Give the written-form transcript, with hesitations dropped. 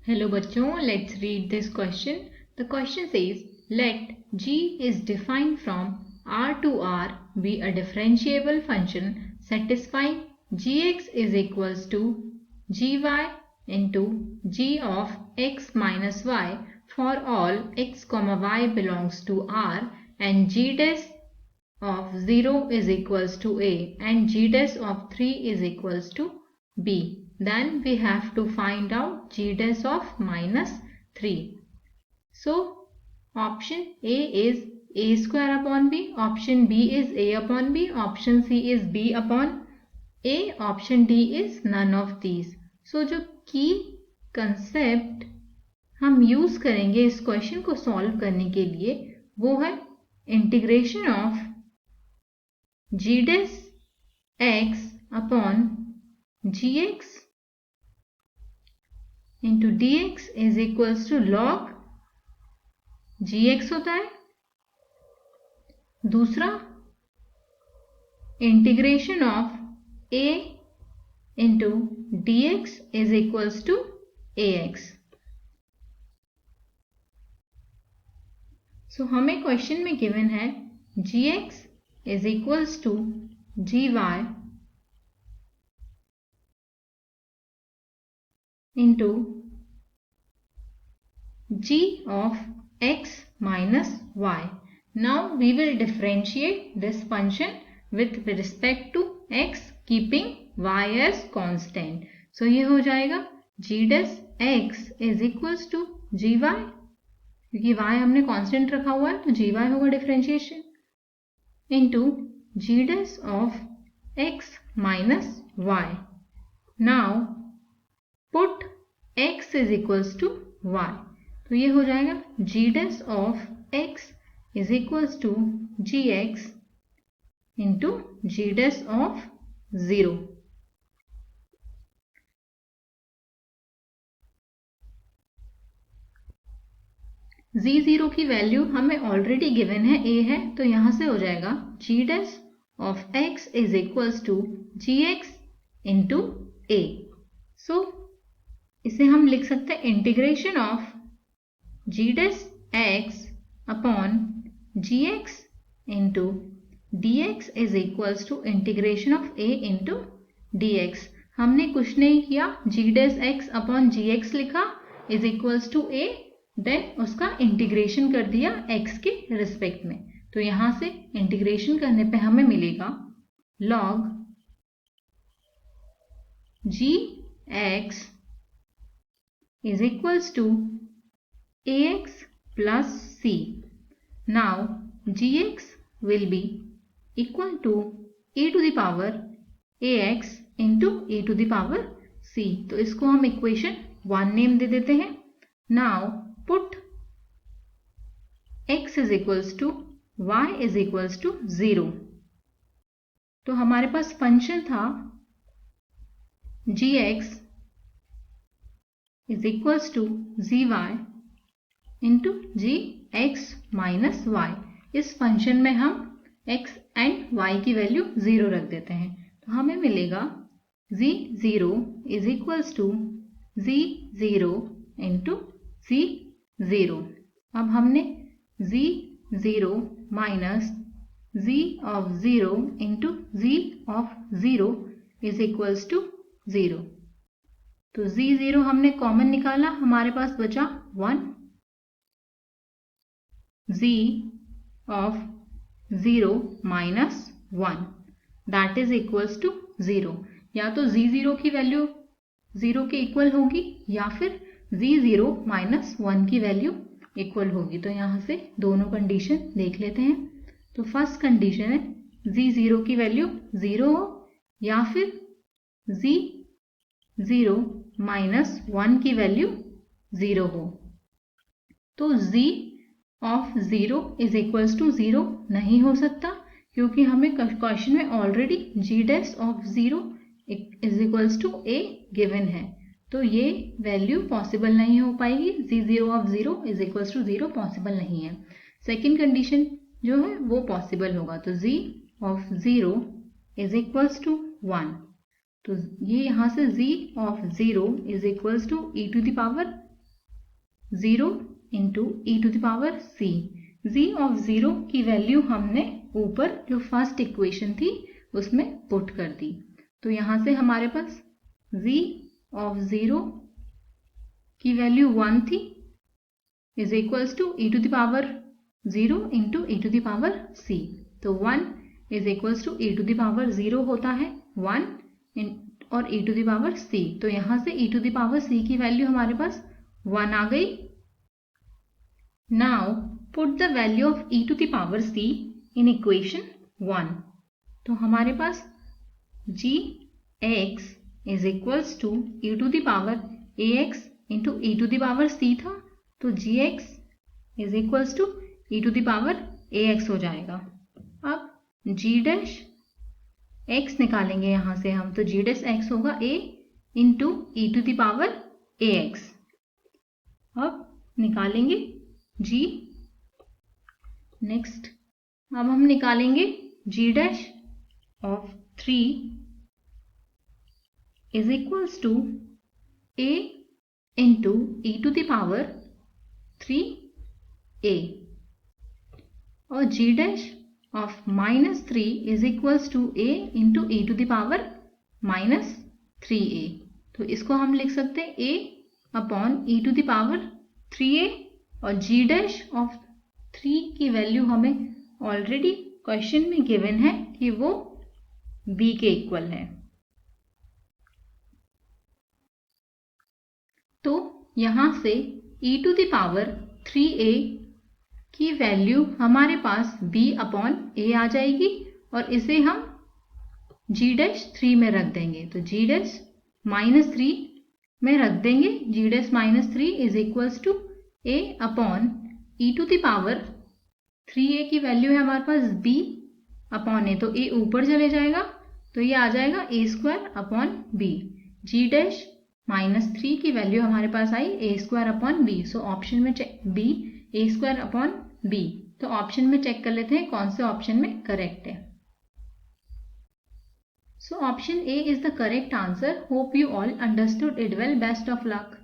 Hello बच्चों, let's read this question. The question says, let g is defined from R to R be a differentiable function satisfying gx is equals to gy into g of x minus y for all x comma y belongs to R and g dash of 0 is equals to a and g dash of 3 is equals to b. Then we have to find out g dash of minus 3. So option A is a square upon b, option B is a upon b, option C is b upon a, option D is none of these. So जो की concept हम use करेंगे इस question को solve करने के लिए वो है integration of g dash x upon gx into dx is equals to log gx होता है. दूसरा integration of a into dx is equals to ax. So हमें क्वेश्चन में गिवन है gx is equals to gy into g of x minus y. Now we will differentiate this function with respect to x keeping y as constant. So ये हो जाएगा g dash x is equals to gy, क्योंकि y हमने constant रखा हुआ है तो gy होगा differentiation into g dash of x minus y. Now put x is equals to y. तो ये हो जाएगा g dash of x is equals to gx into g dash of 0. z0 की वैल्यू हमें ऑलरेडी गिवन है a है तो यहां से हो जाएगा g dash of x is equals to gx into a. So इसे हम लिख सकते हैं integration of g dash x upon gx into dx is equals to integration of a into dx. हमने कुछ नहीं किया, g dash x upon gx लिखा is equals to a, then उसका इंटीग्रेशन कर दिया x के रिस्पेक्ट में. तो यहां से इंटीग्रेशन करने पे हमें मिलेगा log gx is equals to ax plus c. Now gx will be equal to e to the power ax into e to the power c. तो इसको हम इक्वेशन 1 नेम दे देते हैं. Now put x is equals to y is equals to 0. तो हमारे पास function था gx is equals to gy into gx minus y. इस function में हम x एंड y की वैल्यू 0 रख देते हैं तो हमें मिलेगा z0 is equals to z0 into z0. अब हमने z0 minus z of 0 into z of 0 is equals to 0. तो z0 हमने कॉमन निकाला, हमारे पास बचा 1. z of 0 minus 1 that is equals to 0. या तो z0 की वैल्यू 0 के इक्वल होगी या फिर z0 minus 1 की वैल्यू इक्वल होगी. तो यहाँ से दोनों कंडीशन देख लेते हैं. तो फर्स्ट कंडीशन है z0 की वैल्यू 0 हो या फिर z0 minus 1 की वैल्यू 0 हो. तो z of 0 is equals to 0 नहीं हो सकता क्योंकि हमें क्वेश्चन में already g dash of 0 is equals to a given है. तो ये वैल्यू पॉसिबल नहीं हो पाएगी. z0 of 0 is equals to 0 possible नहीं है. सेकेंड कंडीशन जो है वो पॉसिबल होगा. तो z of 0 is equals to 1. तो ये यहाँ से z of 0 is equals to e to the power 0 into e to the power c। z of 0 की वैल्यू हमने ऊपर जो फर्स्ट इक्वेशन थी उसमें पुट कर दी। तो यहां से हमारे पास z ऑफ 0 की वैल्यू 1 थी is equals to e to the power 0 into e to the power c। तो 1 is equals to e to the power 0 होता है 1 और e to the power c। तो यहां से e to the power c की value हमारे पास 1 आ गई। Now put the value of e to the power c in equation 1। तो हमारे पास gx is equals to e to the power ax into e to the power c था। तो gx is equals to e to the power ax हो जाएगा। अब g dash x निकालेंगे यहां से हम। तो g डैश x होगा a into e to the power ax। अब निकालेंगे g। नेक्स्ट अब हम निकालेंगे g dash of 3 is equals to a into e to the power 3a और g dash of -3 is equals to a into e to the power -3a। तो इसको हम लिख सकते हैं a upon e to the power 3a और g dash of 3 की value हमें ऑलरेडी क्वेश्चन में गिवन है कि वो b के इक्वल है। तो यहां से e to the power 3a की वैल्यू हमारे पास b अपॉन a आ जाएगी और इसे हम g डैश 3 में रख देंगे। तो g डैश -3 में रख देंगे। g dash -3 is equals to a upon e to the power 3a की वैल्यू है हमारे पास b अपॉन a। तो a ऊपर चले जाएगा तो ये आ जाएगा a square upon b। g dash -3 की वैल्यू हमारे पास आई a square upon b। So option में b a square upon b। तो ऑप्शन में चेक कर लेते हैं कौन से ऑप्शन में करेक्ट है। So option A is the correct answer. Hope you all understood it well. Best of luck.